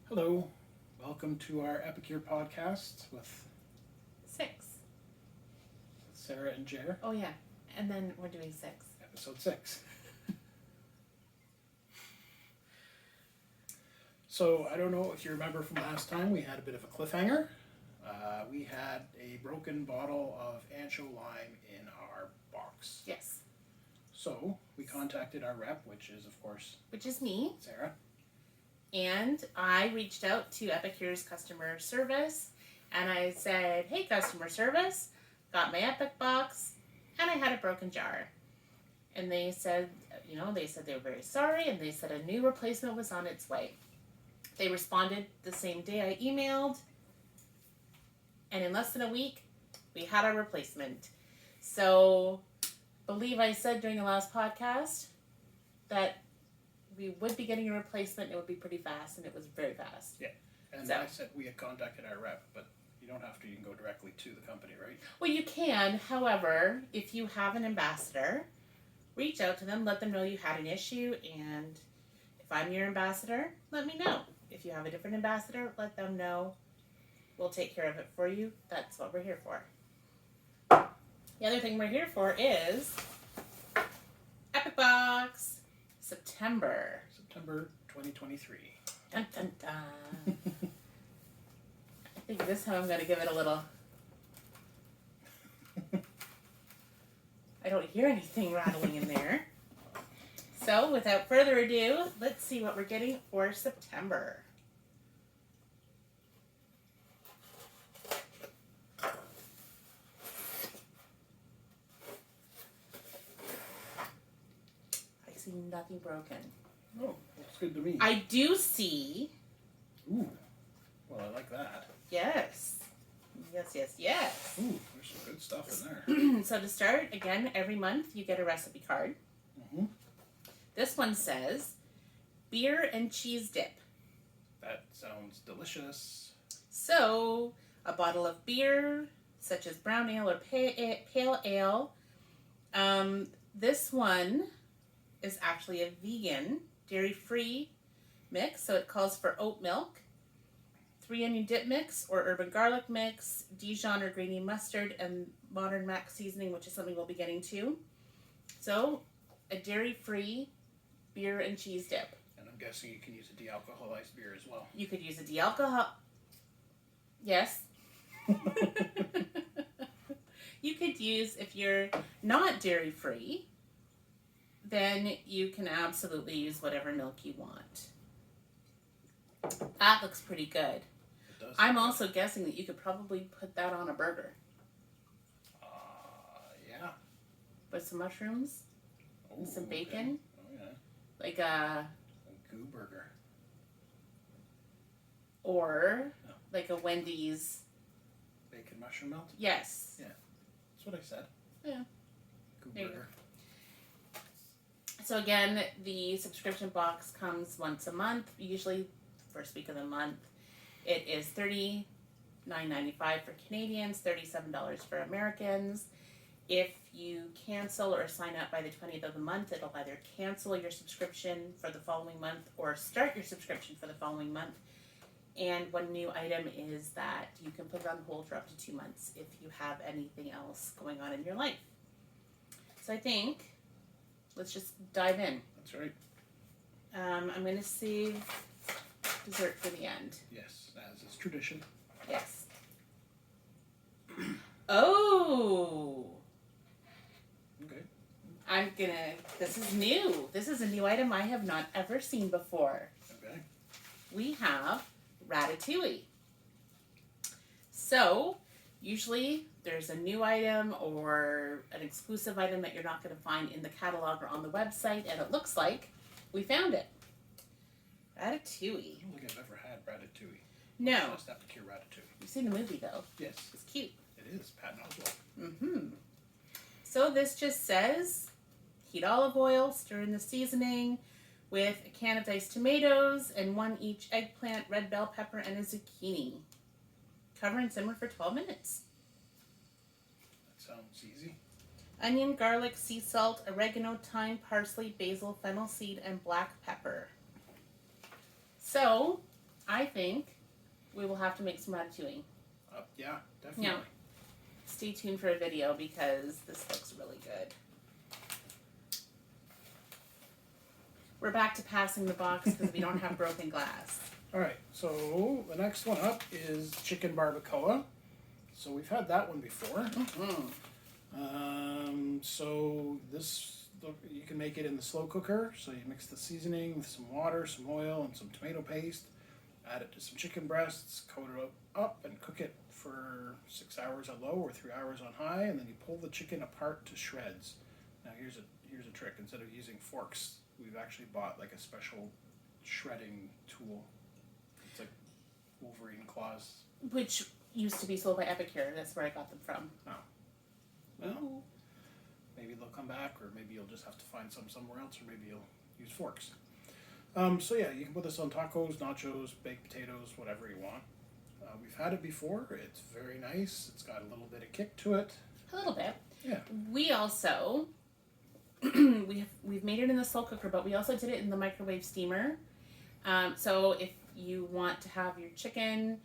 Hello, welcome to our Epicure podcast with 6. Sarah and Jer, Oh yeah, and then we're doing 6. episode 6. So, I don't know if you remember from last time, we had a bit of a cliffhanger. We had a broken bottle of ancho lime in our box. Yes. So, we contacted our rep, which is, of course, Which is me. Sarah. And I reached out to Epicure's customer service and I said, hey, customer service, got my Epic box and I had a broken jar. And they said, they were very sorry and they said a new replacement was on its way. They responded the same day I emailed, and in less than a week, we had our replacement. So, believe I said during the last podcast that we would be getting a replacement. It would be pretty fast, and it was very fast. Yeah, and I said we had contacted our rep, but you don't have to. You can go directly to the company, right? Well, you can. However, if you have an ambassador, reach out to them, let them know you had an issue, and if I'm your ambassador, let me know. If you have a different ambassador, let them know. We'll take care of it for you. That's what we're here for. The other thing we're here for is Epic Box September 2023. Dun, dun, dun. I think this time I'm going to give it a little... I don't hear anything rattling in there. So, without further ado, let's see what we're getting for September. I see nothing broken. Oh, looks good to me. I do see... Ooh, well, I like that. Yes. Yes. Ooh, there's some good stuff in there. So to start, again, every month you get a recipe card. Mm-hmm. This one says, beer and cheese dip. That sounds delicious. So, a bottle of beer, such as brown ale or pale ale. This one is actually a vegan, dairy-free mix, so it calls for oat milk, 3 onion dip mix or urban garlic mix, Dijon or grainy mustard, and modern mac seasoning, which is something we'll be getting to. So, a dairy-free beer and cheese dip. And I'm guessing you can use a de-alcoholized beer as well. You could use a de-alcohol... Yes. You could use, if you're not dairy-free, then you can absolutely use whatever milk you want. That looks pretty good. It does. I'm also guessing that you could probably put that on a burger. Yeah. With some mushrooms, Oh, and some okay. bacon. Oh, yeah. Like a goo burger. Or like a Wendy's. Bacon mushroom melt? Yes. Yeah. That's what I said. Yeah. Goo There you burger. So again, the subscription box comes once a month, usually first week of the month. It is $39.95 for Canadians, $37 for Americans. If you cancel or sign up by the 20th of the month, it'll either cancel your subscription for the following month or start your subscription for the following month. And one new item is that you can put it on hold for up to 2 months if you have anything else going on in your life. So I think let's just dive in. That's right. I'm going to save dessert for the end. Yes, as is tradition. Yes. Oh! Okay. This is new. This is a new item I have not ever seen before. Okay. We have ratatouille. So, usually there's a new item or an exclusive item that you're not going to find in the catalog or on the website, and it looks like we found it. Ratatouille. I don't think I've ever had ratatouille. No. Just Epicure ratatouille. You've seen the movie, though. Yes. It's cute. It is. Patton Oswalt. Mm-hmm. So this just says, heat olive oil, stir in the seasoning with a can of diced tomatoes and 1 each eggplant, red bell pepper, and a zucchini. Cover and simmer for 12 minutes. That sounds easy. Onion, garlic, sea salt, oregano, thyme, parsley, basil, fennel seed, and black pepper. So, I think we will have to make some ratatouille. Yeah, definitely. Yeah. Stay tuned for a video because this looks really good. We're back to passing the box because we don't have broken glass. All right, so the next one up is chicken barbacoa. So we've had that one before. So this, you can make it in the slow cooker. So you mix the seasoning with some water, some oil, and some tomato paste. Add it to some chicken breasts, coat it up, and cook it for 6 hours at low or 3 hours on high, and then you pull the chicken apart to shreds. Now here's a trick. Instead of using forks, we've actually bought like a special shredding tool. It's like Wolverine claws. Which used to be sold by Epicure. That's where I got them from. Oh. Well, maybe they'll come back, or maybe you'll just have to find some somewhere else, or maybe you'll use forks. So yeah, you can put this on tacos, nachos, baked potatoes, whatever you want. We've had it before. It's very nice. It's got a little bit of kick to it. A little bit. Yeah. We also we've made it in the slow cooker, but we also did it in the microwave steamer. So if you want to have your chicken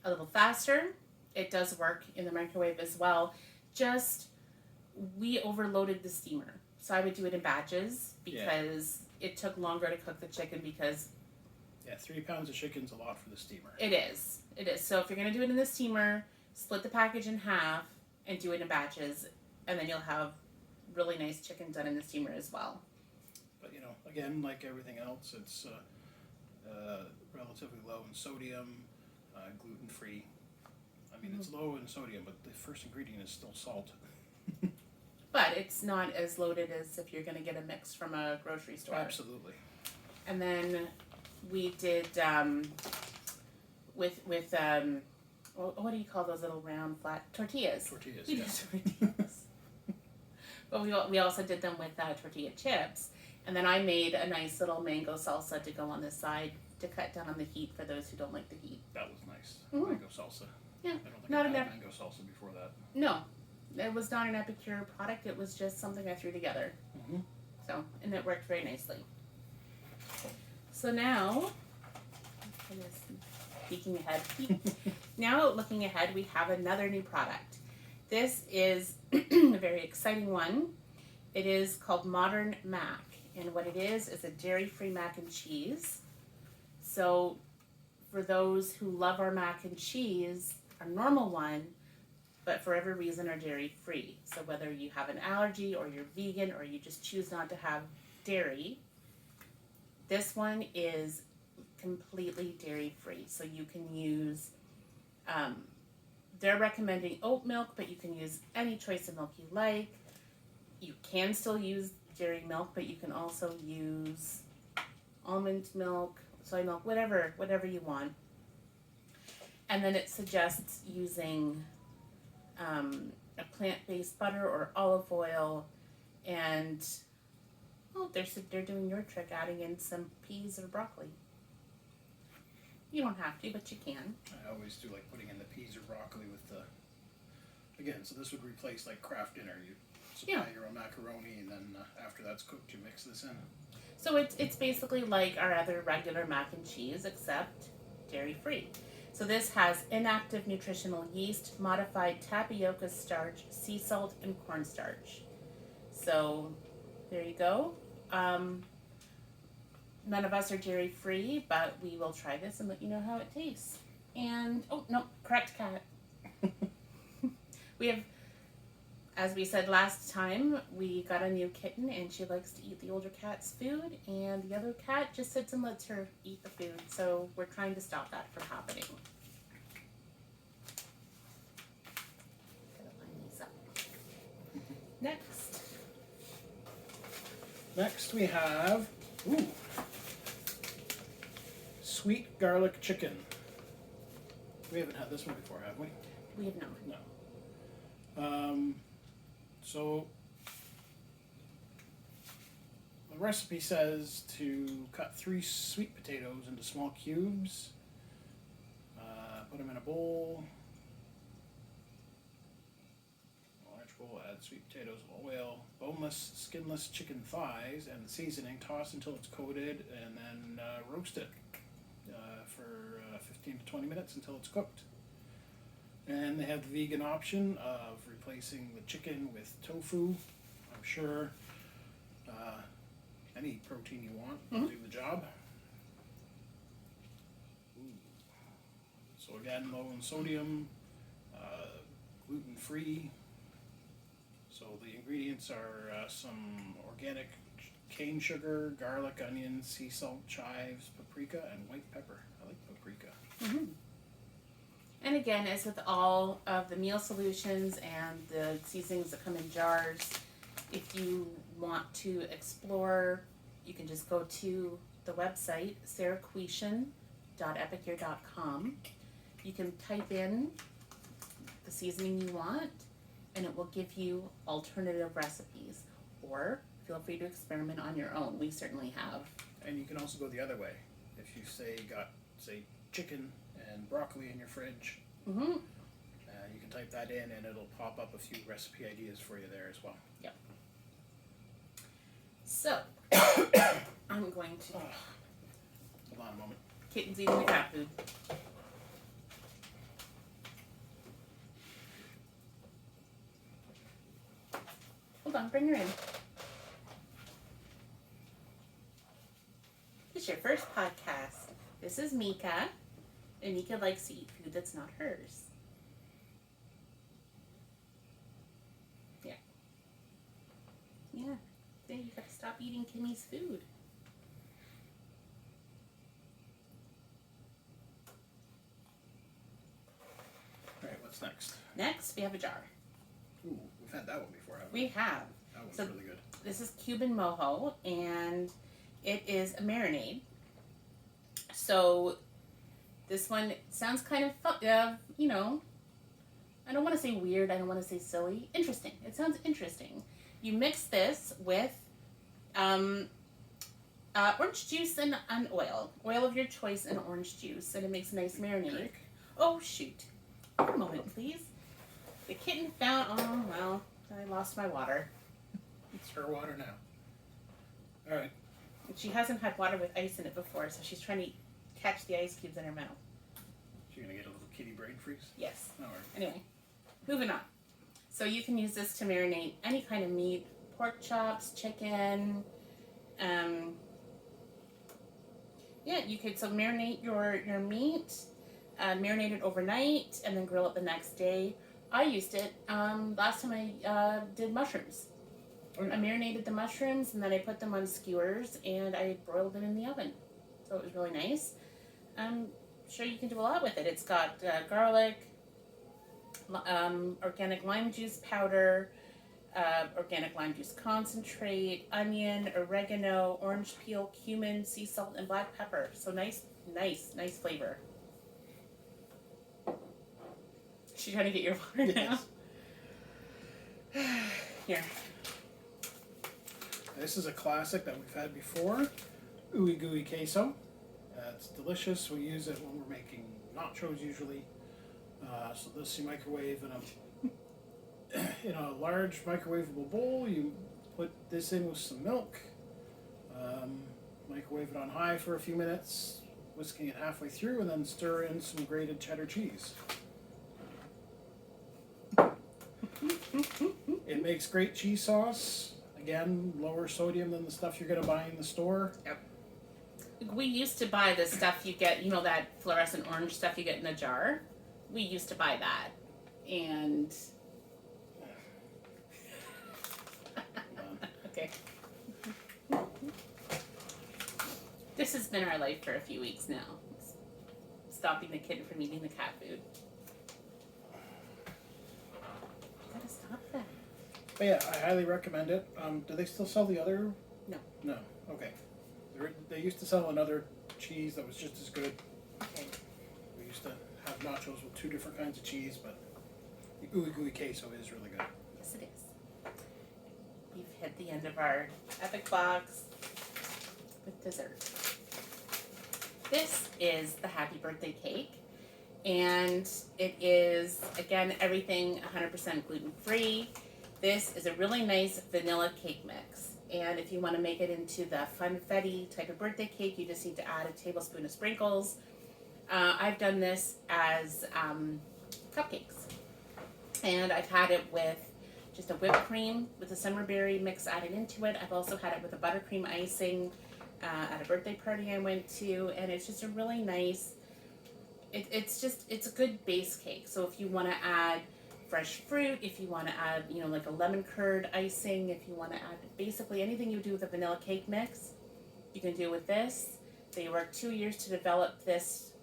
a little faster, it does work in the microwave as well. Just we overloaded the steamer, so I would do it in batches because it took longer to cook the chicken because 3 pounds of chicken's a lot for the steamer. It is. So if you're going to do it in the steamer, split the package in half and do it in batches, and then you'll have really nice chicken done in the steamer as well. But again, like everything else, it's relatively low in sodium, gluten-free. I mean, it's low in sodium, but the first ingredient is still salt. But it's not as loaded as if you're going to get a mix from a grocery store. Absolutely. And then we did with what do you call those little round flat tortillas? Tortillas, We did tortillas. But we also did them with tortilla chips, and then I made a nice little mango salsa to go on the side to cut down on the heat for those who don't like the heat. That was nice. Mm-hmm. Mango salsa. Yeah, I don't think not I had enough. mango salsa before that. No, it was not an Epicure product. It was just something I threw together. Mm-hmm. So, and it worked very nicely. So now, speaking ahead, now looking ahead, we have another new product. This is a very exciting one. It is called Modern Mac, and what it is a dairy-free mac and cheese. So, for those who love our mac and cheese, our normal one, but for every reason are dairy-free. So whether you have an allergy or you're vegan or you just choose not to have dairy, this one is completely dairy-free. So you can use, they're recommending oat milk, but you can use any choice of milk you like. You can still use dairy milk, but you can also use almond milk, soy milk, whatever you want. And then it suggests using a plant-based butter or olive oil, and they're doing your trick, adding in some peas or broccoli. You don't have to, but you can. I always do like putting in the peas or broccoli with the. Again, so this would replace like Kraft Dinner. You supply your own macaroni, and then after that's cooked, you mix this in. So it's basically like our other regular mac and cheese, except dairy-free. So this has inactive nutritional yeast, modified tapioca starch, sea salt, and cornstarch. So there you go. None of us are dairy-free, but we will try this and let you know how it tastes. And, correct cat. We have, as we said last time, we got a new kitten, and she likes to eat the older cat's food, and the other cat just sits and lets her eat the food. So we're trying to stop that from happening. Gotta line these up. Next we have sweet garlic chicken. We haven't had this one before, have we? We have not. No. So the recipe says to cut 3 sweet potatoes into small cubes, put them in a bowl, large bowl, add sweet potatoes, oil, boneless, skinless chicken thighs, and the seasoning. Toss until it's coated, and then roast it for 15 to 20 minutes until it's cooked. And they have the vegan option of replacing the chicken with tofu. I'm sure any protein you want will do the job. Ooh. So again, low in sodium, gluten-free. So the ingredients are some organic cane sugar, garlic, onions, sea salt, chives, paprika, and white pepper. I like paprika. Mm-hmm. And again, as with all of the meal solutions and the seasonings that come in jars, if you want to explore, you can just go to the website, sarahquetian.epicure.com. You can type in the seasoning you want, and it will give you alternative recipes. Or feel free to experiment on your own. We certainly have. And you can also go the other way. If you got chicken and broccoli in your fridge, you can type that in and it'll pop up a few recipe ideas for you there as well. Yep. So, I'm going to... Hold on a moment. Kitten's eating the cat food. Hold on, bring her in. This is your first podcast. This is Mika, and Mika likes to eat food that's not hers. Yeah. Yeah. Then you gotta stop eating Kimmy's food. Alright, what's next? Next, we have a jar. Ooh, we've had that one before, haven't we? We have. That one's So really good. This is Cuban mojo, and it is a marinade. So this one sounds kind of fun, I don't want to say weird, I don't want to say silly. Interesting. It sounds interesting. You mix this with orange juice and oil. Oil of your choice and orange juice, and it makes a nice marinade. Drink. Oh, shoot. One moment, please. The kitten found, oh, well, I lost my water. It's her water now. Alright. She hasn't had water with ice in it before, so she's trying to catch the ice cubes in her mouth. She's gonna get a little kitty brain freeze? Yes. Alright. Anyway, moving on. So you can use this to marinate any kind of meat, pork chops, chicken. You could marinate your meat, marinate it overnight, and then grill it the next day. I used it last time I did mushrooms. Oh, yeah. I marinated the mushrooms, and then I put them on skewers, and I broiled them in the oven. So it was really nice. I'm sure you can do a lot with it. It's got garlic, organic lime juice powder, organic lime juice concentrate, onion, oregano, orange peel, cumin, sea salt, and black pepper. So nice flavor. She's trying to get your water now. Here. This is a classic that we've had before. Ooey gooey queso. It's delicious. We use it when we're making nachos usually. So this you microwave in a large microwavable bowl. You put this in with some milk. Microwave it on high for a few minutes, whisking it halfway through, and then stir in some grated cheddar cheese. It makes great cheese sauce. Again, lower sodium than the stuff you're going to buy in the store. Yep. We used to buy the stuff you get, that fluorescent orange stuff you get in a jar. We used to buy that. And... Okay. This has been our life for a few weeks now. Stopping the kitten from eating the cat food. Gotta stop that. But yeah, I highly recommend it. Do they still sell the other? No. No. Okay. They used to sell another cheese that was just as good. Okay. We used to have nachos with two different kinds of cheese, but the ooey gooey queso is really good. Yes, it is. We've hit the end of our Epic box with dessert. This is the Happy Birthday Cake, and it is, again, everything 100% gluten-free. This is a really nice vanilla cake mix, and if you want to make it into the funfetti type of birthday cake, you just need to add a tablespoon of sprinkles, I've done this as cupcakes, and I've had it with just a whipped cream with a summer berry mix added into it. I've also had it with a buttercream icing at a birthday party I went to, and it's just a really nice. It's a good base cake. So if you want to add fresh fruit, if you want to add like a lemon curd icing, if you want to add basically anything you do with a vanilla cake mix, you can do with this. They worked 2 years to develop this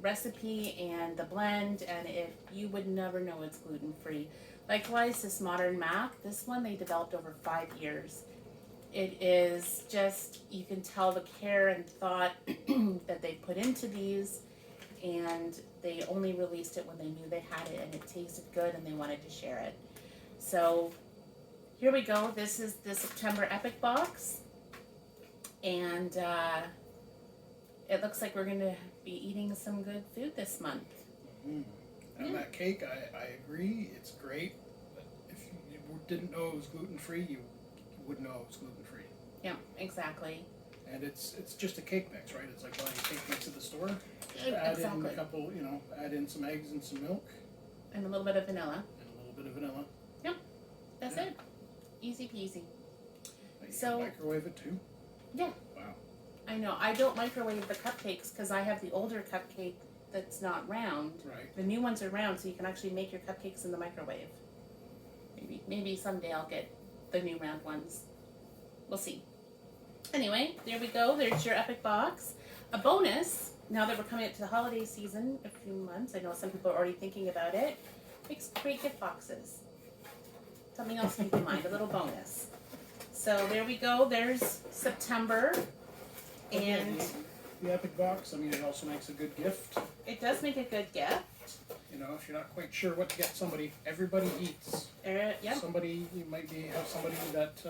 recipe and the blend, and you would never know it's gluten free. Likewise, this modern mac, this one they developed over 5 years. It is just, you can tell the care and thought that they put into these, and they only released it when they knew they had it and it tasted good and they wanted to share it. So here we go. This is the September Epic box, and it looks like we're going to be eating some good food this month. Mm. And that cake, I agree, it's great. But if you didn't know it was gluten-free, you wouldn't know it was gluten-free. Yeah, exactly. And it's just a cake mix, right? It's like buying a cake mix at the store. Exactly. Add in a couple, add in some eggs and some milk. And a little bit of vanilla. And a little bit of vanilla. Yep, that's it. Easy peasy. You So can microwave it too. Yeah. Wow. I know. I don't microwave the cupcakes because I have the older cupcake that's not round. Right. The new ones are round, so you can actually make your cupcakes in the microwave. Maybe someday I'll get the new round ones. We'll see. Anyway, there we go. There's your Epic box. A bonus, now that we're coming up to the holiday season, a few months, I know some people are already thinking about it, makes great gift boxes. Something else to keep in mind, a little bonus. So there we go. There's September. And the Epic box, I mean, it also makes a good gift. It does make a good gift. If you're not quite sure what to get somebody, everybody eats. Yep. Somebody, you might have somebody that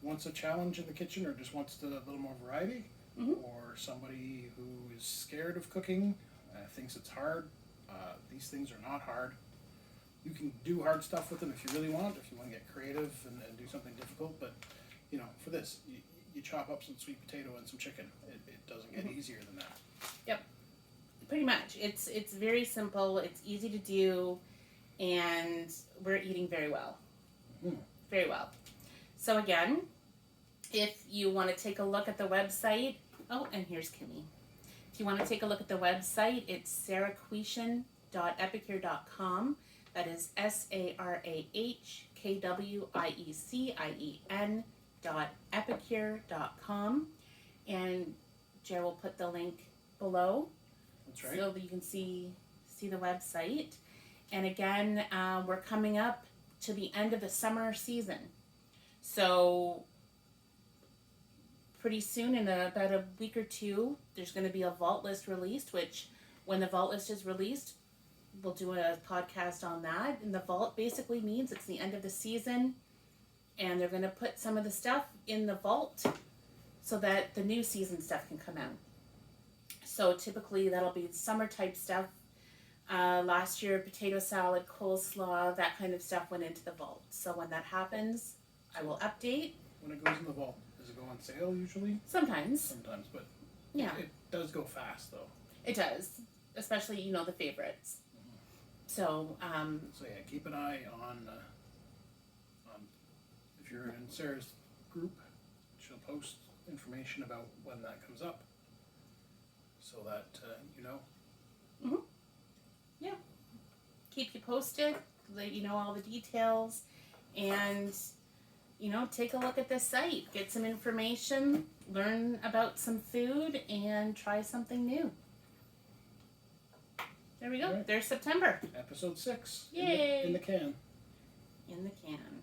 wants a challenge in the kitchen or just wants a little more variety. Mm-hmm. Or somebody who is scared of cooking, thinks it's hard. These things are not hard. You can do hard stuff with them if you really want, if you want to get creative and do something difficult. But, for this, you chop up some sweet potato and some chicken. It doesn't get easier than that. Yep. Pretty much. It's very simple. It's easy to do, and we're eating very well. Mm. Very well. So again, if you want to take a look at the website, and here's Kimmy. If you want to take a look at the website, it's sarahquiecien.epicure.com. That is sarahkwieCien.epicure.com. And Jer will put the link below. That's right. So that you can see the website. And again, we're coming up to the end of the summer season. So pretty soon, in about a week or two, there's going to be a vault list released, which when the vault list is released, we'll do a podcast on that. And the vault basically means it's the end of the season, and they're going to put some of the stuff in the vault so that the new season stuff can come out. So typically that'll be summer type stuff. Last year, potato salad, coleslaw, that kind of stuff went into the vault. So when that happens, I will update. When it goes in the vault, does it go on sale usually? Sometimes. Sometimes, but yeah, it does go fast though. It does, especially the favorites. Mm-hmm. So yeah, keep an eye on if you're in Sarah's group, she'll post information about when that comes up, so that Mm-hmm. Yeah, keep you posted, let you know all the details, and take a look at this site, get some information, learn about some food, and try something new. There we go. Right. There's September. Episode 6. Yay! In the can. In the can.